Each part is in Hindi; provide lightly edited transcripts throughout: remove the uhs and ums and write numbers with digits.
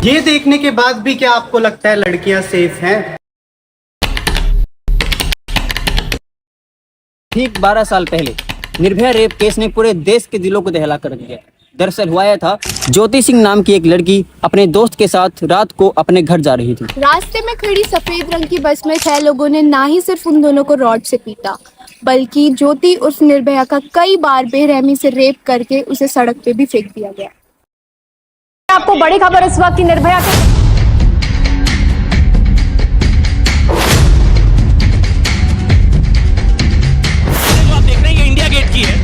ये देखने के बाद भी क्या आपको लगता है लड़कियां सेफ हैं? ठीक 12 साल पहले निर्भया रेप केस ने पूरे देश के दिलों को दहला कर दिया। दरअसल हुआ यह था, ज्योति सिंह नाम की एक लड़की अपने दोस्त के साथ रात को अपने घर जा रही थी। रास्ते में खड़ी सफेद रंग की बस में 6 लोगों ने ना ही सिर्फ उन दोनों को रॉड से पीटा, बल्कि ज्योति उर्फ निर्भया का कई बार बेरहमी से रेप करके उसे सड़क पे भी फेंक दिया गया। आपको बड़ी खबर इस वक्त की निर्भया के आप देख रहे हैं ये इंडिया गेट की है।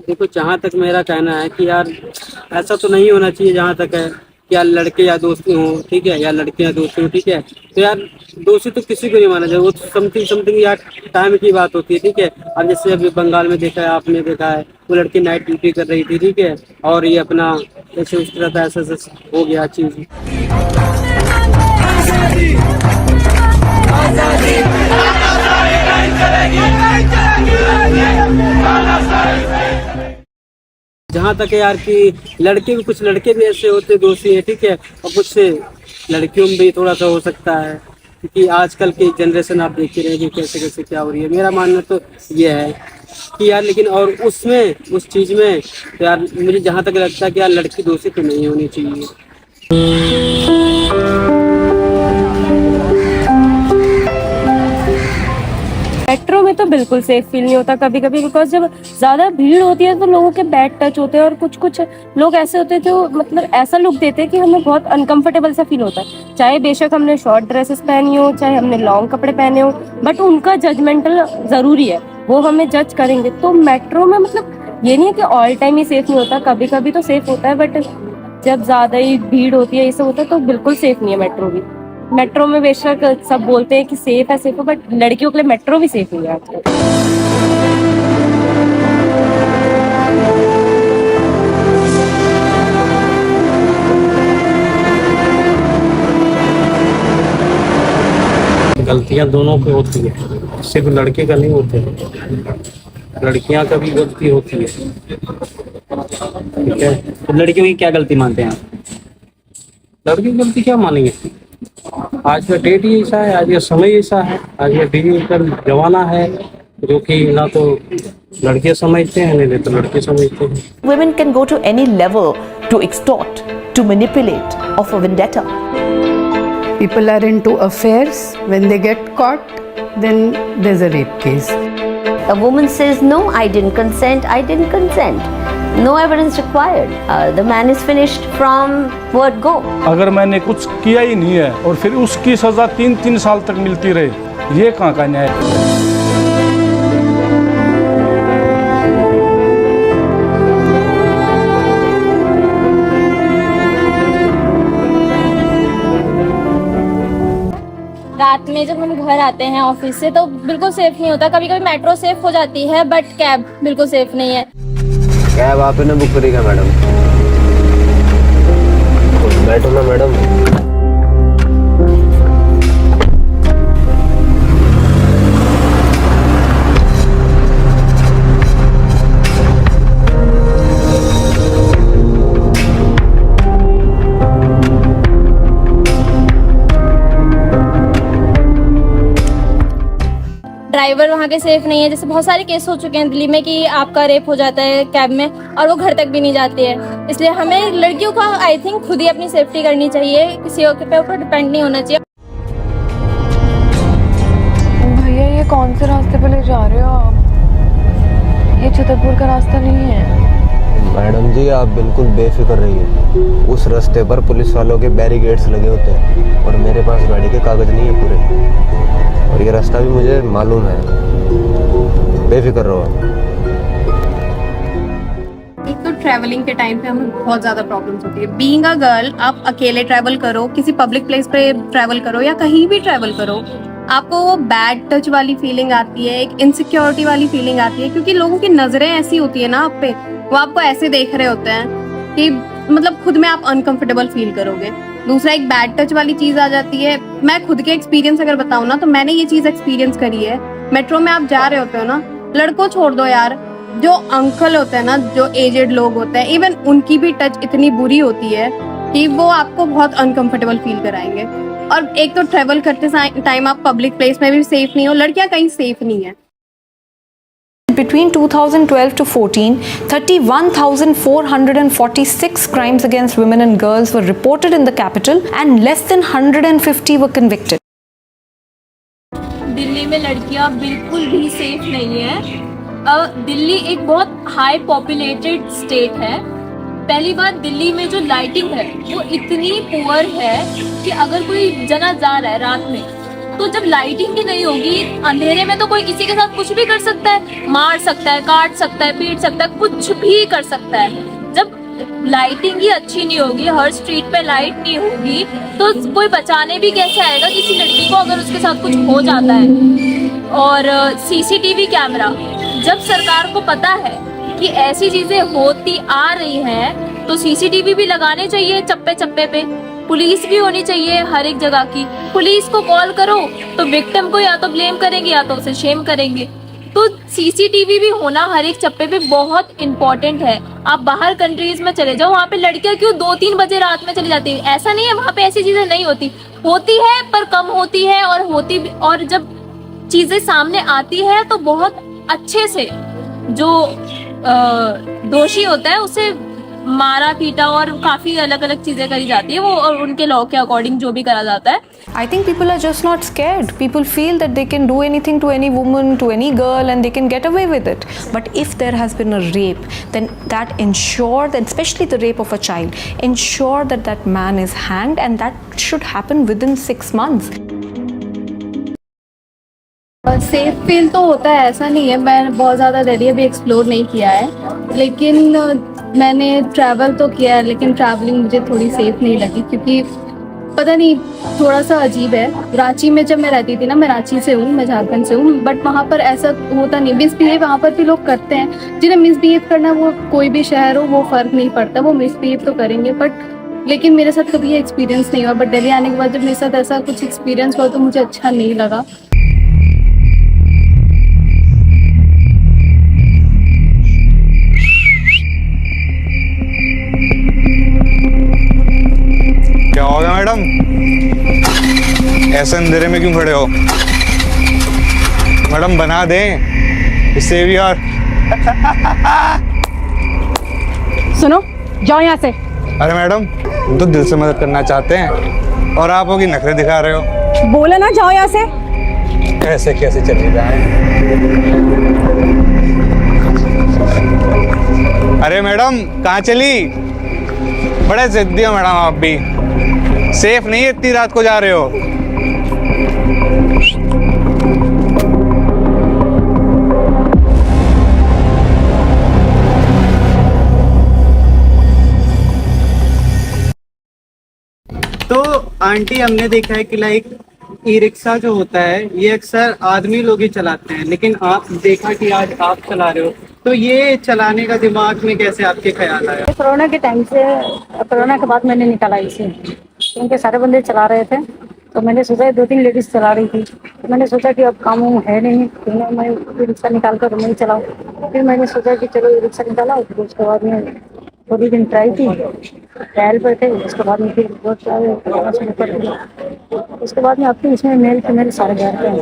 देखो, जहाँ तक मेरा कहना है कि यार ऐसा तो नहीं होना चाहिए। जहाँ तक है कि यार लड़के या दोस्ती हो, ठीक है, या लड़कियां दोस्ती हो, ठीक है, तो यार दोस्ती तो किसी को नहीं माना जाए। वो समथिंग समथिंग यार टाइम की बात होती है, ठीक है। अब जैसे अभी बंगाल में देखा है, आपने देखा है, वो लड़की नाइट ड्यूटी कर रही थी, ठीक है, और ये अपना ऐसे उस तरह ऐसा हो गया चीज। जहाँ तक है यार कि लड़के भी, कुछ लड़के भी ऐसे होते दोषी हैं, ठीक है, और कुछ लड़कियों में भी थोड़ा सा हो सकता है, क्योंकि आजकल की जनरेशन आप देख ही रहे हैं कि कैसे कैसे क्या हो रही है। मेरा मानना तो ये है कि यार, लेकिन और उसमें उस चीज़ में तो यार मुझे जहाँ तक लगता है कि यार लड़की दोषी तो नहीं होनी चाहिए। मेट्रो में तो बिल्कुल सेफ फील नहीं होता कभी कभी, बिकॉज जब ज्यादा भीड़ होती है तो लोगों के बैड टच होते हैं और कुछ कुछ लोग ऐसे होते हैं जो मतलब ऐसा लुक देते हैं कि हमें बहुत अनकंफर्टेबल सा फील होता है। चाहे बेशक हमने शॉर्ट ड्रेसेस पहनी हो, चाहे हमने लॉन्ग कपड़े पहने हो, बट उनका जजमेंटल जरूरी है, वो हमें जज करेंगे। तो मेट्रो में मतलब ये नहीं है कि ऑल टाइम ही सेफ नहीं होता, कभी कभी तो सेफ होता है, बट जब ज्यादा ही भीड़ होती है, ये सब होता है, तो बिल्कुल सेफ नहीं है मेट्रो भी। मेट्रो में बेशक सब बोलते हैं कि सेफ है, बट लड़कियों के लिए मेट्रो भी सेफ नहीं है आजकल। गलतियां दोनों की होती है, सिर्फ लड़के का नहीं होते, लड़कियां का भी गलती होती है, ठीक है। तो लड़कियों की क्या गलती मानते हैं आप? लड़की की गलती क्या मानेंगे? आज का डेट ही ऐसा है, आज का समय ऐसा है, आज का डिजिटल जमाना है, जो कि ना तो लड़के समझते हैं नहीं तो लड़के समझते हैं। Women can go to any level to extort, to manipulate, of a vendetta. People are into affairs. When they get caught, then there's a rape case. A woman says, no, I didn't consent. No evidence required. The man is finished from word go. अगर मैंने कुछ किया ही नहीं है और फिर उसकी सजा 3-3 साल तक मिलती रहे, ये कहाँ का न्याय है? रात में जब हम घर आते हैं ऑफिस से तो बिल्कुल सेफ नहीं होता। कभी कभी मेट्रो सेफ हो जाती है, बट कैब बिल्कुल सेफ नहीं है। कैब आपने बुक करी क्या मैडम? बैठो ना मैडम। ड्राइवर वहाँ के सेफ नहीं है। जैसे बहुत सारे केस हो चुके हैं दिल्ली में कि आपका रेप हो जाता है कैब में और वो घर तक भी नहीं जाती है। इसलिए हमें लड़कियों को आई थिंक खुद ही अपनी सेफ्टी करनी चाहिए, किसी और के ऊपर डिपेंड नहीं होना चाहिए। भैया ये कौन से रास्ते पे ले जा रहे हो आप? ये छतरपुर का रास्ता नहीं है। मैडम जी आप बिल्कुल बेफिक्र रहिए, उस रास्ते पर पुलिस वालों के बैरिकेड्स लगे होते हैं और मेरे पास गाड़ी के कागज नहीं है पूरे, और ये रास्ता भी मुझे मालूम है, बेफिक्र रहो। एक तो ट्रैवलिंग के टाइम पे हमें बहुत ज़्यादा प्रॉब्लम्स होती है। बीइंग अ गर्ल, आप अकेले ट्रैवल करो, किसी पब्लिक प्लेस पे ट्रैवल करो या कहीं भी ट्रैवल करो, आपको वो बैड टच वाली फीलिंग आती है, एक इनसिक्योरिटी वाली फीलिंग आती है, क्योंकि लोगों की नज़रें ऐसी होती है ना आप पे वो आपको ऐसे देख रहे होते हैं कि मतलब खुद में आप अनकंफर्टेबल फील करोगे। दूसरा एक बैड टच वाली चीज आ जाती है। मैं खुद के एक्सपीरियंस अगर बताऊं ना, तो मैंने ये चीज एक्सपीरियंस करी है। मेट्रो में आप जा रहे होते हो ना, लड़कों छोड़ दो यार, जो अंकल होते हैं ना, जो एजेड लोग होते हैं, इवन उनकी भी टच इतनी बुरी होती है कि वो आपको बहुत अनकंफर्टेबल फील कराएंगे। और एक तो ट्रेवल करते टाइम आप पब्लिक प्लेस में भी सेफ नहीं हो, लड़कियां कहीं सेफ नहीं है। Between 2012 to 14, 31,446 crimes against women and girls were reported in the capital and less than 150 were convicted. Delhi में लड़कियां बिल्कुल भी सेफ नहीं है। दिल्ली एक बहुत हाई पॉपुलेटेड स्टेट है। पहली बात, दिल्ली में जो लाइटिंग है वो इतनी पुअर है कि अगर कोई जना जा रहा है रात में, तो जब लाइटिंग ही नहीं होगी, अंधेरे में तो कोई किसी के साथ कुछ भी कर सकता है, मार सकता है, काट सकता है, पीट सकता है, कुछ भी कर सकता है। जब लाइटिंग ही अच्छी नहीं होगी, हर स्ट्रीट पे लाइट नहीं होगी, तो कोई बचाने भी कैसे आएगा किसी लड़की को अगर उसके साथ कुछ हो जाता है। और सीसीटीवी कैमरा, जब सरकार को पता है कि ऐसी चीजें होती आ रही हैं, तो सीसीटीवी भी लगाने चाहिए चप्पे चप्पे पे। पुलिस भी होनी चाहिए हर एक जगह की। पुलिस को कॉल करो तो विक्टिम को या तो ब्लेम करेंगे या तो उसे शेम करेंगे। तो सीसीटीवी भी होना हर एक चप्पे पे बहुत इंपॉर्टेंट है। आप बाहर कंट्रीज में चले जाओ, वहाँ पे लड़कियां क्यों 2-3 बजे रात में चली जाती है? ऐसा नहीं है वहाँ पे ऐसी चीजें नहीं होती, होती है पर कम होती है। और जब चीजें सामने आती है तो बहुत अच्छे से जो दोषी होता है उसे मारा पीटा और काफी अलग अलग चीजें करी जाती है वो, और उनके लॉ के अकॉर्डिंग जो भी करा जाता है। I think people are just not scared. People feel that they can do anything to any woman, to any girl, and they can get away with it. But if there has been a rape, then that ensure that, especially the rape of a child, ensure that that man is hanged, and that should happen within 6 months. Safe feel तो होता है, ऐसा नहीं है। मैं बहुत ज़्यादा दिल्ली अभी एक्सप्लोर नहीं किया है, लेकिन मैंने ट्रैवल तो किया है, लेकिन ट्रैवलिंग मुझे थोड़ी सेफ नहीं लगी, क्योंकि पता नहीं थोड़ा सा अजीब है। रांची में जब मैं रहती थी ना, मैं रांची से हूँ, मैं झारखंड से हूँ, बट वहाँ पर ऐसा होता नहीं। मिसबिहेव वहाँ पर भी लोग करते हैं, जिन्हें मिसबिहेव करना, वो कोई भी शहर हो, वो फ़र्क नहीं पड़ता, वो मिसबिहेव तो करेंगे। बट लेकिन मेरे साथ कभी ये एक्सपीरियंस नहीं हुआ। बट दिल्ली आने के बाद जब मेरे साथ ऐसा कुछ एक्सपीरियंस हुआ तो मुझे अच्छा नहीं लगा। क्या हो गया मैडम? ऐसे अंधेरे में क्यों खड़े हो? मैडम बना दें, इससे भी और सुनो, जाओ यहाँ से। अरे मैडम, हम तो दिल से मदद करना चाहते हैं और आप होगी नखरे दिखा रहे हो। बोला ना जाओ यहाँ से। ऐसे कैसे चले जाएं? अरे मैडम कहाँ चली? बड़े जिद्दी हो मैडम आप भी। सेफ नहीं है, इतनी रात को जा रहे हो। तो आंटी, हमने देखा है कि लाइक ई रिक्शा जो होता है ये अक्सर आदमी लोग ही चलाते हैं, लेकिन आप देखा कि आज आप चला रहे हो, तो ये चलाने का दिमाग में कैसे आपके ख्याल आया? कोरोना के टाइम से, कोरोना के बाद मैंने निकाला इसे, क्योंकि सारे बंदे चला रहे थे, तो मैंने सोचा 2-3 लेडीज चला रही थी, तो मैंने सोचा कि अब काम है नहीं, तो मैं रिक्शा निकाल कर मैं चलाऊँ। फिर मैंने सोचा कि चलो ये रिक्शा निकाला, फिर उसके बाद में थोड़ी दिन ट्राई की, ट्रायल पर थे, उसके बाद में फिर बहुत शुरू कर दिया। उसके बाद में आपके इसमें मेल फीमेल सारे बैठते हैं।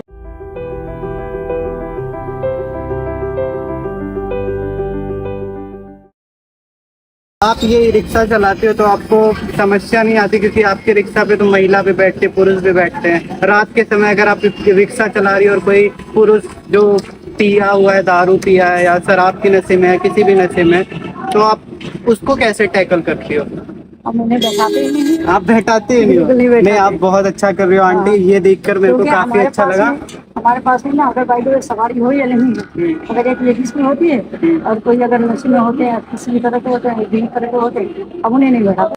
आप ये रिक्शा चलाते हो तो आपको समस्या नहीं आती, क्योंकि आपके रिक्शा पे तो महिला भी बैठते, पुरुष भी बैठते हैं। रात के समय अगर आप रिक्शा चला रही हो और कोई पुरुष जो पिया हुआ है, दारू पिया है या शराब की नशे में है, किसी भी नशे में, तो आप उसको कैसे टैकल करती हो? उन्हें बैठाते ही नहीं। आप बैठाते ही नहीं हो? नहीं, आप बहुत अच्छा कर रहे हो आंटी, ये देखकर मेरे को काफी अच्छा लगा। हमारे पास में ना अगर बाइक में सवारी हो या नहीं, अगर एक लेडीज में होती है और कोई अगर नशे में होते हैं, किसी भी तरह के होते हैं, ड्रिंक तरह के होते हैं, अब उन्हें नहीं बैठा।